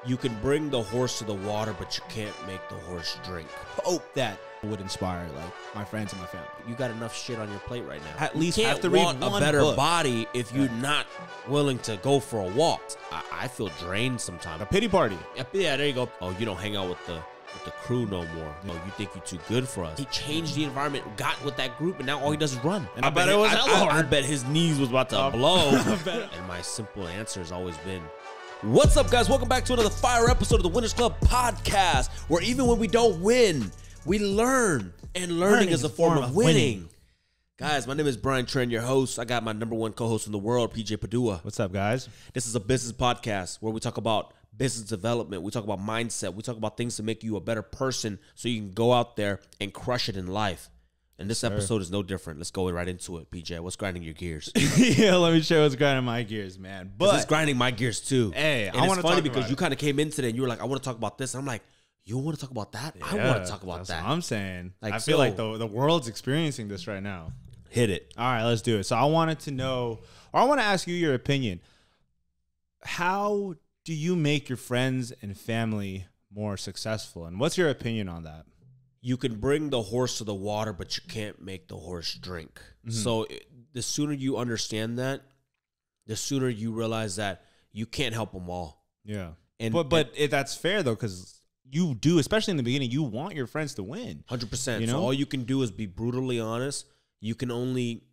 You can bring the horse to the water, but you can't make the horse drink. Hope that would inspire like my friends and my family. You got enough shit on your plate right now. At least you have can't to read want one a better book. body if you're not willing to go for a walk. I feel drained sometimes. A pity party. Yeah, there you go. Oh, you don't hang out with the crew no more. Oh, you think you're too good for us. He changed the environment, got with that group, and now all he does is run. And I bet it was hella hard. I bet his knees was about to blow. And my simple answer has always been, what's up, guys? Welcome back to another fire episode of the Winners Club podcast, where even when we don't win, we learn. And learning is a form of winning. Guys, my name is Brian Trent, your host. I got my number one co-host in the world, PJ Padua. What's up, guys? This is a business podcast where we talk about business development. We talk about mindset. We talk about things to make you a better person so you can go out there and crush it in life. And this episode is no different. Let's go right into it, PJ. What's grinding your gears? Yeah, let me show you what's grinding my gears, man. But it's grinding my gears too. Hey, and I want it's to funny talk because about you kind of came in today and you were like, I want to talk about this. And I'm like, you want to talk about that? I want to talk about that's that. What I'm saying. Like, I feel like the world's experiencing this right now. Hit it. All right, let's do it. So I wanted to know, or I want to ask you your opinion. How do you make your friends and family more successful? And what's your opinion on that? You can bring the horse to the water, but you can't make the horse drink. So the sooner you understand that, the sooner you realize that you can't help them all. Yeah. But That's fair, though, because you do, especially in the beginning, you want your friends to win. 100%. You know? So all you can do is be brutally honest. You can only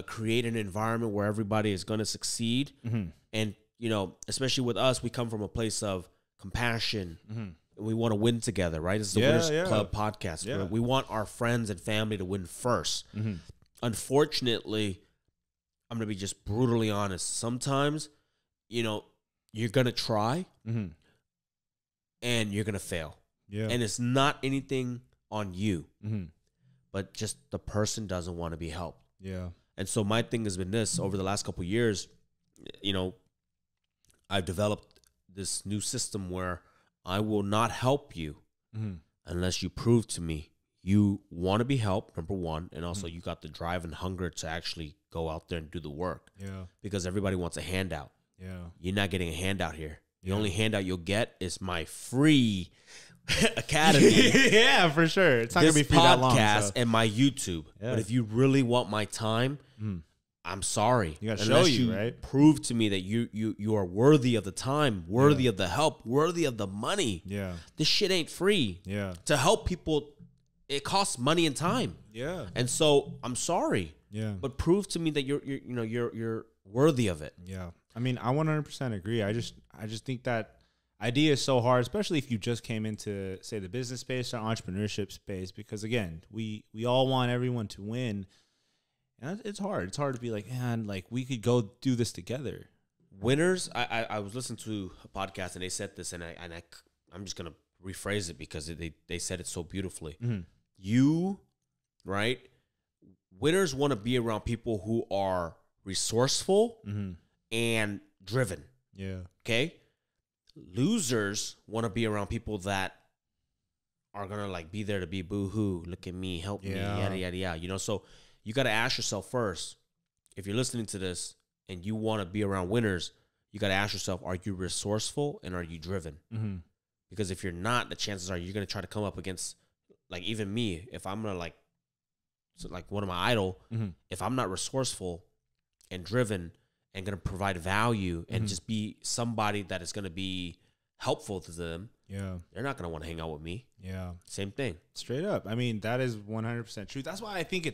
create an environment where everybody is going to succeed. And, you know, especially with us, we come from a place of compassion. And we want to win together, right? This is the Winners Club podcast. Yeah. We want our friends and family to win first. Unfortunately, I'm going to be just brutally honest. Sometimes, you know, you're going to try and you're going to fail. Yeah. And it's not anything on you, but just the person doesn't want to be helped. Yeah. And so my thing has been this over the last couple of years, you know, I've developed this new system where I will not help you unless you prove to me you want to be helped, number one, and also you got the drive and hunger to actually go out there and do the work. Yeah. Because everybody wants a handout. Yeah. You're not getting a handout here. The only handout you'll get is my free academy. Yeah, for sure. It's not going to be This free that long. podcast So. and my YouTube. Yeah. But if you really want my time, I'm sorry. You gotta Unless show you, right? Prove to me that you are worthy of the time, worthy of the help, worthy of the money. Yeah. This shit ain't free. Yeah. To help people, it costs money and time. Yeah. And so I'm sorry. Yeah. But prove to me that you're worthy of it. Yeah. I mean, I 100% agree. I just think that idea is so hard, especially if you just came into, say, the business space or entrepreneurship space, because again, we all want everyone to win. And it's hard. It's hard to be like, man, like we could go do this together. Winners, I was listening to a podcast and they said this, and I'm just gonna rephrase it because they said it so beautifully. You, right? Winners want to be around people who are resourceful and driven. Yeah. Okay. Losers want to be around people that are gonna like be there to be boo-hoo. Look at me, help me, yada yada yada. You know, so you got to ask yourself first, if you're listening to this and you want to be around winners, you got to ask yourself, are you resourceful and are you driven? Because if you're not, the chances are you're going to try to come up against, like even me, if I'm going to like one of my idol, if I'm not resourceful and driven and going to provide value and just be somebody that is going to be helpful to them, they're not going to want to hang out with me. Yeah. Same thing. Straight up. I mean, that is 100% true. That's why I think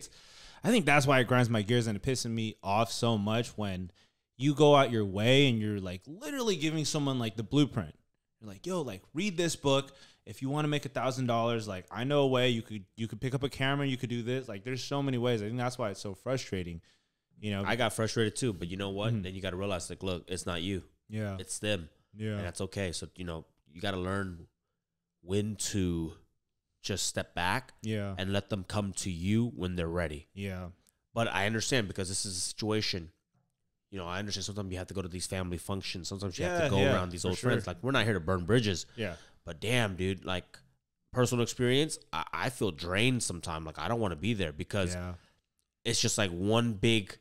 that's why it grinds my gears and it pisses me off so much when you go out your way and you're like literally giving someone like the blueprint. You're like, yo, like read this book. If you want to make $1,000, like I know a way you could pick up a camera, you could do this. Like there's so many ways. I think that's why it's so frustrating. You know, I got frustrated too, but you know what? Then you got to realize, like, look, it's not you. Yeah. It's them. Yeah. And that's okay. So, you know, you got to learn when to just step back and let them come to you when they're ready. Yeah. But I understand because this is a situation. You know, I understand sometimes you have to go to these family functions. Sometimes you have to go around these old friends. Like, we're not here to burn bridges. Yeah. But damn, dude, like, personal experience, I feel drained sometimes. Like, I don't want to be there because it's just like one big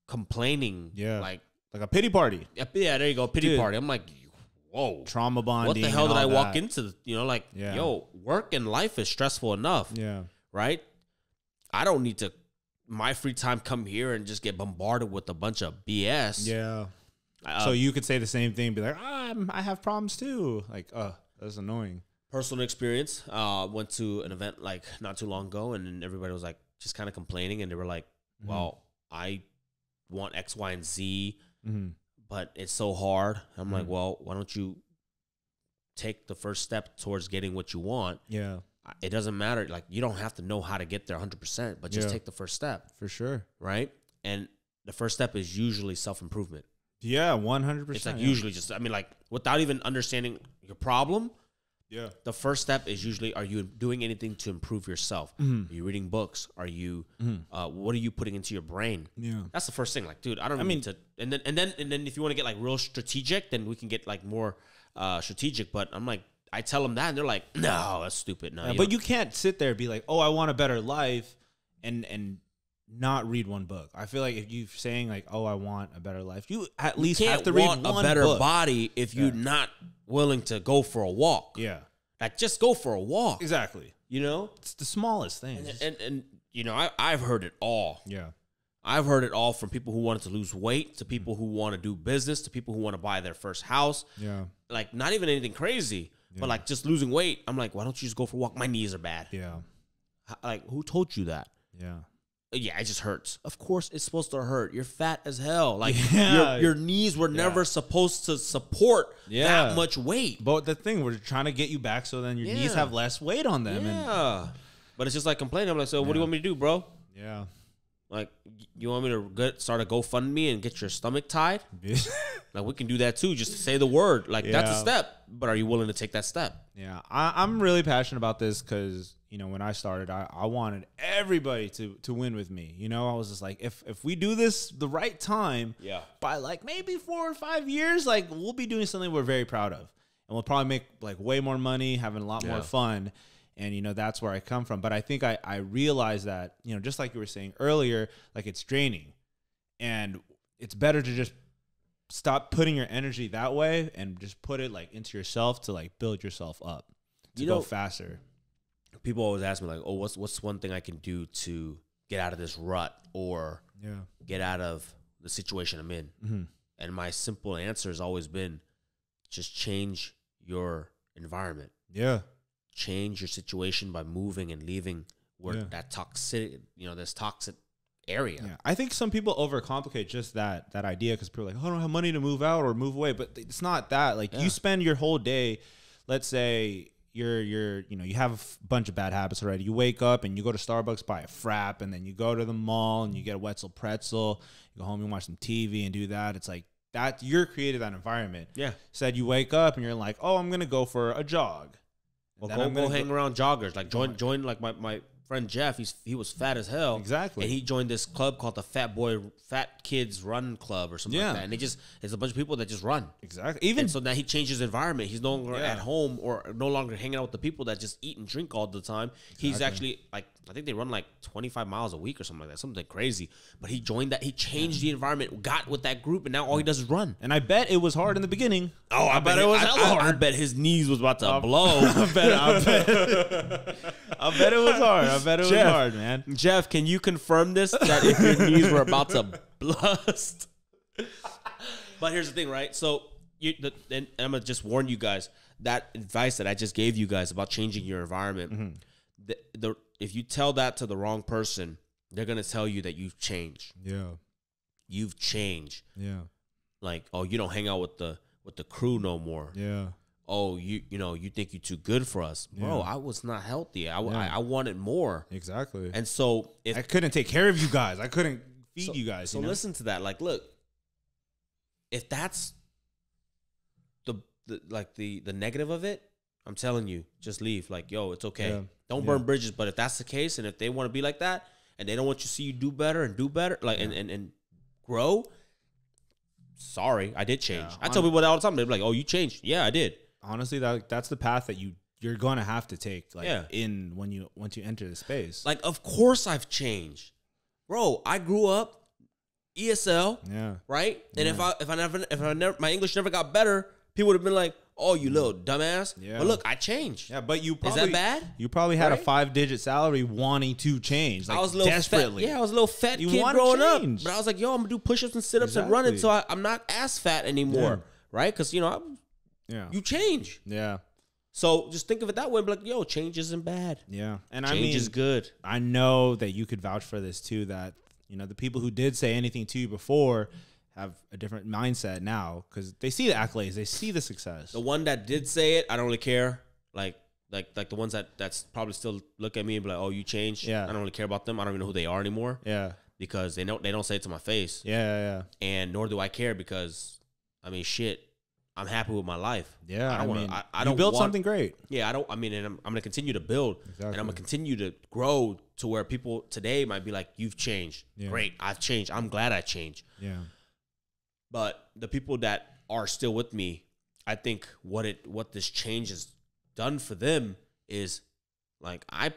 complaining. Yeah. Like a pity party. Yeah, there you go. Pity party. I'm like, whoa, trauma bonding. What the hell did I walk into? You know, like, Yeah. yo, work and life is stressful enough. Yeah. Right? I don't need to, my free time, come here and just get bombarded with a bunch of BS. Yeah. So you could say the same thing, be like, I have problems too. Like, that's annoying. Personal experience. Went to an event like not too long ago, and everybody was like just kind of complaining, and they were like, well, I want X, Y, and Z, but it's so hard. I'm like, well, why don't you take the first step towards getting what you want? Yeah. It doesn't matter. Like, you don't have to know how to get there 100%, but just take the first step. For sure. Right? And the first step is usually self-improvement. Yeah, 100%. It's like usually just, I mean, like, without even understanding your problem, the first step is usually, are you doing anything to improve yourself? Are you reading books? Are you, what are you putting into your brain? Yeah. That's the first thing. Like, dude, I mean to, and then if you want to get like real strategic, then we can get like more strategic. But I'm like, I tell them that, and they're like, no, that's stupid. No, but you can't sit there and be like, oh, I want a better life, and not read one book. I feel like if you're saying like, oh, I want a better life, you at least have to read one book. A better body if you're not willing to go for a walk. Yeah. Like, just go for a walk. Exactly. You know? It's the smallest thing. And you know, I've heard it all. Yeah. I've heard it all, from people who wanted to lose weight to people who want to do business to people who want to buy their first house. Yeah. Like, not even anything crazy. But like just losing weight, I'm like, why don't you just go for a walk? My knees are bad. Yeah. Like, who told you that? Yeah. Yeah, it just hurts. Of course it's supposed to hurt. You're fat as hell. Like, your knees were never supposed to support that much weight. But the thing, we're trying to get you back so then your knees have less weight on them. Yeah. But it's just like complaining. I'm like, so what do you want me to do, bro? Yeah. Like, you want me to start a GoFundMe and get your stomach tied? Like, we can do that too. Just say the word. Like, that's a step. But are you willing to take that step? Yeah. I'm really passionate about this because, you know, when I started, I wanted everybody to win with me. You know, I was just like, if we do this the right time, by like maybe 4 or 5 years, like, we'll be doing something we're very proud of. And we'll probably make like way more money, having a lot more fun. And, you know, that's where I come from. But I think I realized that, you know, just like you were saying earlier, like, it's draining. And it's better to just stop putting your energy that way and just put it, like, into yourself to, like, build yourself up to go faster. People always ask me, like, oh, what's one thing I can do to get out of this rut or get out of the situation I'm in? And my simple answer has always been, just change your environment. Yeah. Change your situation by moving and leaving where that toxic, you know, this toxic area. Yeah. I think some people overcomplicate just that idea because people are like, oh, I don't have money to move out or move away, but it's not that. Like, you spend your whole day, let's say you're you know, you have a bunch of bad habits already. You wake up and you go to Starbucks, buy a frap, and then you go to the mall and you get a Wetzel pretzel. You go home and watch some TV and do that. It's like that. You're created that environment. Yeah. Said you wake up and you're like, oh, I'm gonna go for a jog. Well, go hang around joggers. Like, join like my friend Jeff. He was fat as hell. Exactly. And he joined this club called the Fat Kids Run Club or something like that. And it's a bunch of people that just run. Exactly. And so now he changed his environment. He's no longer at home or no longer hanging out with the people that just eat and drink all the time. Exactly. He's actually, like, I think they run like 25 miles a week or something like that. Something crazy. But he joined that. He changed the environment, got with that group, and now all he does is run. And I bet it was hard in the beginning. Oh, I bet it was hard. I bet his knees was about to blow. I bet it was hard. I bet it was hard, man. Jeff, can you confirm this? That if your knees were about to bust? But here's the thing, right? So, and I'm going to just warn you guys, that advice that I just gave you guys about changing your environment, if you tell that to the wrong person, they're going to tell you that you've changed. Yeah. You've changed. Yeah. Like, oh, you don't hang out with the crew no more. Yeah. Oh, you know, you think you're too good for us. Bro, I was not healthy. I wanted more. Exactly. And so if I couldn't take care of you guys, I couldn't feed you guys. So listen to that. Like, look, if that's the negative of it, I'm telling you, just leave. Like, yo, it's okay. Yeah. Don't burn bridges. But if that's the case, and if they want to be like that, and they don't want you to see you do better, like, and grow, sorry, I did change. I tell people that all the time. They're like, oh, you changed. Yeah, I did. Honestly, that's the path that you're gonna have to take. Like, once you enter the space. Like, of course I've changed, bro. I grew up ESL. Yeah. Right. And if I never my English never got better, people would have been like, oh, you little dumbass. Yeah. But look, I changed. Yeah, but you probably, is that bad? You probably had a Right? 5-digit salary wanting to change. Like, I was a little desperately. fat. Yeah, I was a little fat You kid wanna growing up. change. But I was like, yo, I'm gonna do push-ups and sit-ups and running, so I'm not as fat anymore, right? Because you change. Yeah. So just think of it that way. Be like, yo, change isn't bad. Yeah. And Change is good. I know that you could vouch for this too, that, the people who did say anything to you before have a different mindset now because they see the accolades, they see the success. The one that did say it, I don't really care. Like the ones that's probably still look at me and be like, oh, you changed. Yeah. I don't really care about them. I don't even know who they are anymore. Yeah. Because they don't say it to my face. Yeah. And nor do I care because, I mean, shit, I'm happy with my life. Yeah. I don't want to. I don't build want something great. Yeah, I don't. I mean, and I'm going to continue to build, Exactly. and I'm going to continue to grow to where people today might be like, "You've changed. Yeah. Great, I've changed. I'm glad I changed." Yeah. But the people that are still with me, I think what this change has done for them is like I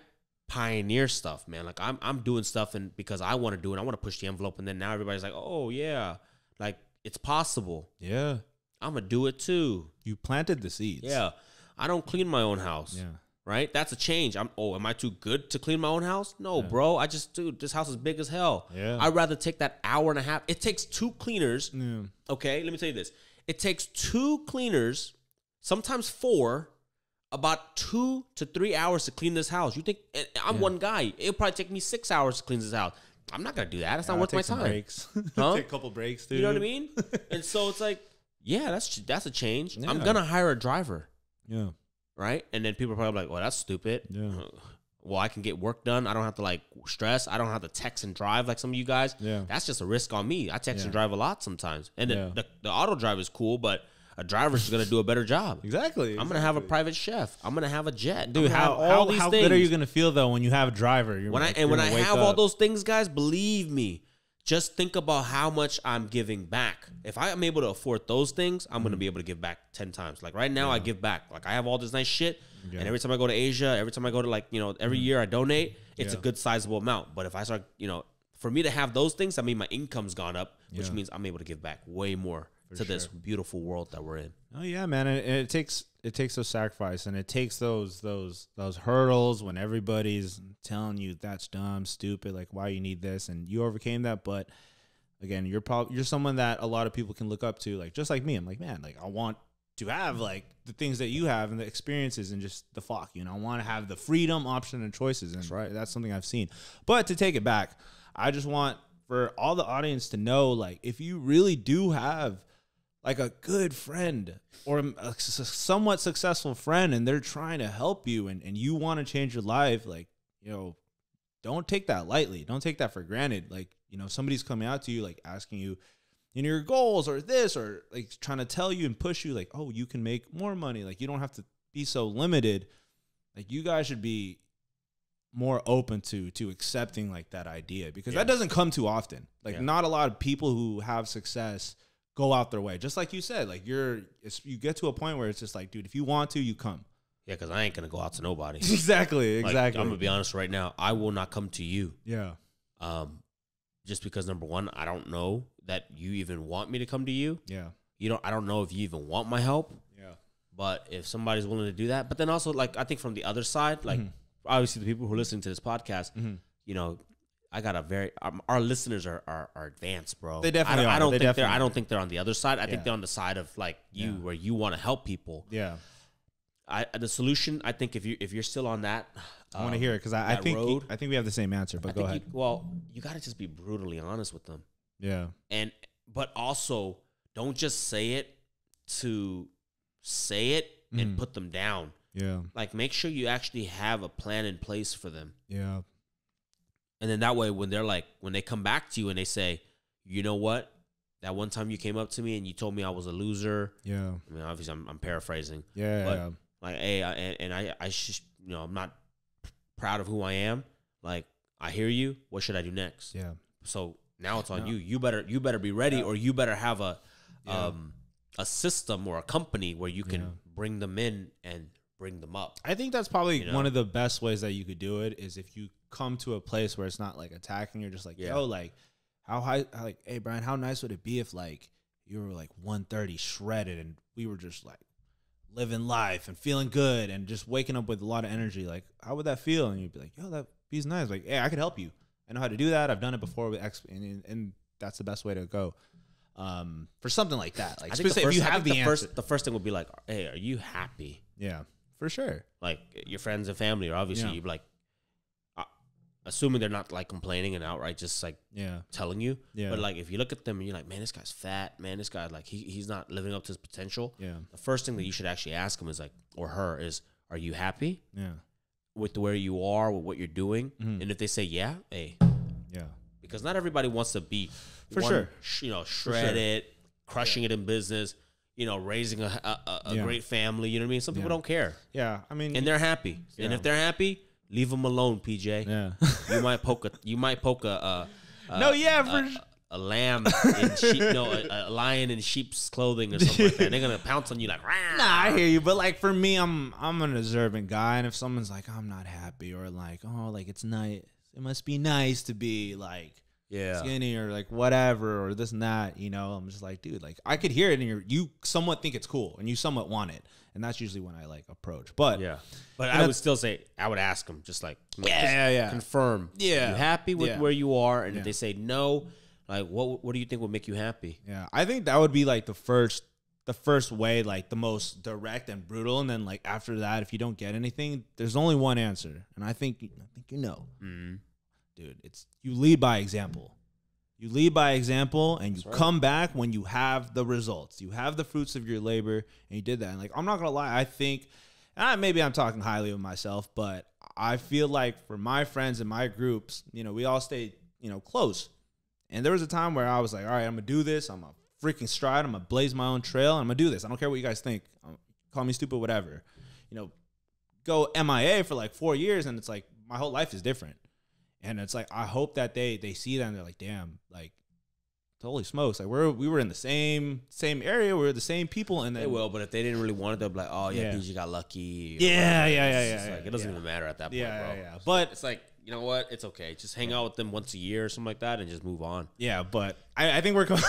pioneer stuff, man. Like I'm doing stuff and because I want to do it, I want to push the envelope, and then now everybody's like, "Oh yeah, like it's possible." Yeah. I'm gonna do it too. You planted the seeds. Yeah, I don't clean my own house. Yeah. Right? That's a change. Am I too good to clean my own house? No, bro. Dude, this house is big as hell. Yeah. I'd rather take that hour and a half. It takes 2 cleaners. Yeah. Okay, let me tell you this. It takes 2 cleaners, sometimes 4, about 2 to 3 hours to clean this house. You think I'm one guy? It'll probably take me 6 hours to clean this house. I'm not gonna do that. That's not worth my time. Breaks. Huh? Take a couple breaks, dude. You know what I mean? And so it's like, yeah, that's a change. Yeah. I'm gonna hire a driver. Yeah. Right? And then people are probably like, well, that's stupid. Yeah. Well, I can get work done. I don't have to like stress. I don't have to text and drive like some of you guys. Yeah. That's just a risk on me. I text and drive a lot sometimes. And Yeah. the auto drive is cool, but a driver's going to do a better job. Exactly. I'm going to have a private chef. I'm going to have a jet. Dude, how good are you going to feel though when you have a driver? When I have all those things, guys, believe me, just think about how much I'm giving back. If I am able to afford those things, I'm going to be able to give back 10 times. Like right now, I give back. Like I have all this nice shit. Yeah. And every time I go to Asia, every time I go to every year I donate, it's a good sizable amount. But if I start, for me to have those things, I mean, my income's gone up, which means I'm able to give back way more to this beautiful world that we're in. Oh yeah, man. And it takes those sacrifice and it takes those hurdles when everybody's telling you that's dumb, stupid, like why you need this, and you overcame that. But again, you're someone that a lot of people can look up to, like just like me. I'm like, man, like I want to have like the things that you have and the experiences and just the fuck, I want to have the freedom, option, and choices. And right, that's something I've seen. But to take it back, I just want for all the audience to know, like, if you really do have like a good friend or a somewhat successful friend and they're trying to help you and you want to change your life, like, don't take that lightly. Don't take that for granted. Like, somebody's coming out to you, like asking you, your goals or this, or like trying to tell you and push you like, oh, you can make more money. Like, you don't have to be so limited. Like, you guys should be more open to accepting like that idea because that doesn't come too often. Like not a lot of people who have success go out their way. Just like you said, like you get to a point where it's just like, dude, if you want to, you come. Yeah, because I ain't going to go out to nobody. Exactly. Like, I'm going to be honest right now. I will not come to you. Yeah. Just because, number one, I don't know that you even want me to come to you. Yeah. I don't know if you even want my help. Yeah. But if somebody's willing to do that, but then also, like, I think from the other side, like, obviously the people who are listening to this podcast, I got a very our listeners are advanced, bro. They definitely are. I don't think they're on the other side. I think they're on the side of like you, where you want to help people. Yeah. The solution, I think, if you're still on that, I want to hear it because I think we have the same answer. But go ahead. You got to just be brutally honest with them. Yeah. But also don't just say it to say it and put them down. Yeah. Like, make sure you actually have a plan in place for them. Yeah. And then that way, when they come back to you and they say, you know what, that one time you came up to me and you told me I was a loser. Yeah. I mean, obviously I'm paraphrasing. Yeah. But like, hey, I should, I'm not proud of who I am. Like, I hear you. What should I do next? Yeah. So now it's on you. You better be ready, or you better have a system or a company where you can bring them in and bring them up. I think that's probably one of the best ways that you could do it is if you come to a place where it's not like attacking. You're just like, yo, like how high, like, hey, Brian, how nice would it be if like you were like 130 shredded and we were just like living life and feeling good and just waking up with a lot of energy. Like, how would that feel? And you'd be like, yo, that feels nice. Like, hey, I could help you. I know how to do that. I've done it before with X, and that's the best way to go. For something like that. Like, if you have the answer. The first thing would be like, hey, are you happy? Yeah, for sure. Like, your friends and family are obviously, you'd be like, assuming they're not like complaining and outright just like telling you. Yeah. But like, if you look at them and you're like, man, this guy's fat. Man, this guy, like, he's not living up to his potential. Yeah. The first thing that you should actually ask him is like, or her is, are you happy? Yeah. With where you are, with what you're doing? Mm-hmm. And if they say, yeah, hey. Yeah. Because not everybody wants to be shredded, crushing it in business, raising a great family. You know what I mean? Some people don't care. Yeah. I mean, and they're happy. Yeah. And if they're happy, leave them alone, PJ. Yeah. You might poke a lamb in sheep, a lion in sheep's clothing or something like that. They're gonna pounce on you like, rah. Nah, I hear you, but like for me, I'm an observant guy, and if someone's like, I'm not happy, or like, oh, like it's nice, it must be nice to be like skinny or like whatever or this and that, I'm just like, dude, like I could hear it, and you somewhat think it's cool, and you somewhat want it. And that's usually when I like approach. But I would still say, I would ask them just like, confirm. Yeah. Are you happy with where you are? And if they say no, like, what do you think would make you happy? Yeah. I think that would be like the first way, like the most direct and brutal. And then like after that, if you don't get anything, there's only one answer. And I think mm-hmm. Dude, it's you lead by example. You lead by example, and you come back when you have the results. You have the fruits of your labor, and you did that. And like, I'm not gonna lie, I think, and maybe I'm talking highly of myself, but I feel like for my friends and my groups, we all stay, close. And there was a time where I was like, all right, I'm gonna do this. I'm gonna freaking stride. I'm gonna blaze my own trail. And I'm gonna do this. I don't care what you guys think. Call me stupid, whatever. Go MIA for like 4 years, and it's like my whole life is different. And it's like, I hope that they see that and they're like, damn, like, holy smokes, like we were in the same area, we were the same people, and then they will. But if they didn't really want it, they'll be like, oh yeah, PG got lucky. Yeah. Like, it doesn't even matter at that point, bro. Yeah. But it's like, you know what? It's okay. Just hang out with them once a year or something like that, and just move on. Yeah, but I think we're coming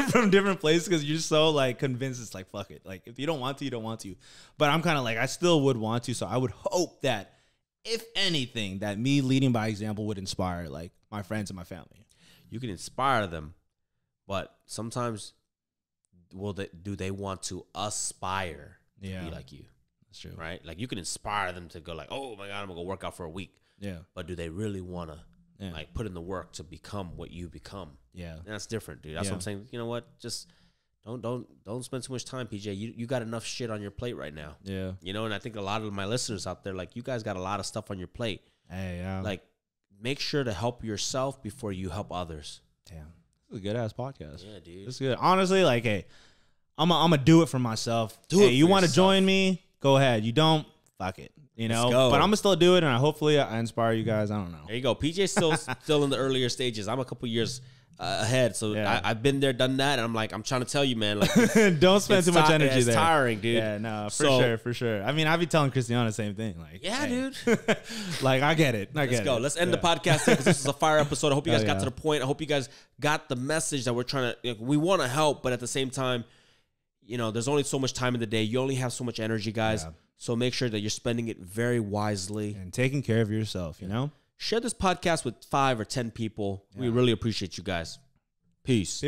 from different places because you're so like convinced it's like fuck it. Like if you don't want to, you don't want to. But I'm kind of like I still would want to, so I would hope that. If anything, that me leading by example would inspire like my friends and my family. You can inspire them, but sometimes do they want to aspire to be like you? That's true. Right? Like you can inspire them to go like, oh my God, I'm gonna go work out for a week. Yeah. But do they really wanna like put in the work to become what you become? Yeah. And that's different, dude. That's what I'm saying. You know what? Just Don't spend too much time, PJ. You got enough shit on your plate right now. Yeah. And I think a lot of my listeners out there, like, you guys got a lot of stuff on your plate. Hey, yeah. Like, make sure to help yourself before you help others. Damn. This is a good-ass podcast. Yeah, dude. It's good. Honestly, like, hey, I'm going to do it for myself. You want to join me? Go ahead. You don't? Fuck it. But I'm going to still do it, and hopefully I inspire you guys. I don't know. There you go. PJ's still in the earlier stages. I'm a couple years ahead, so I've been there, done that, and I'm trying to tell you, man, like, don't spend too much energy there. It's tiring, dude. Yeah, no, for sure. I mean, I be telling Christiana the same thing, like, dude. Like, I get it. Let's go. Let's end the podcast because this is a fire episode. I hope you guys got to the point. I hope you guys got the message that we're trying to. We want to help, but at the same time, there's only so much time in the day. You only have so much energy, guys. Yeah. So make sure that you're spending it very wisely and taking care of yourself. Share this podcast with 5 or 10 people. Yeah. We really appreciate you guys. Peace.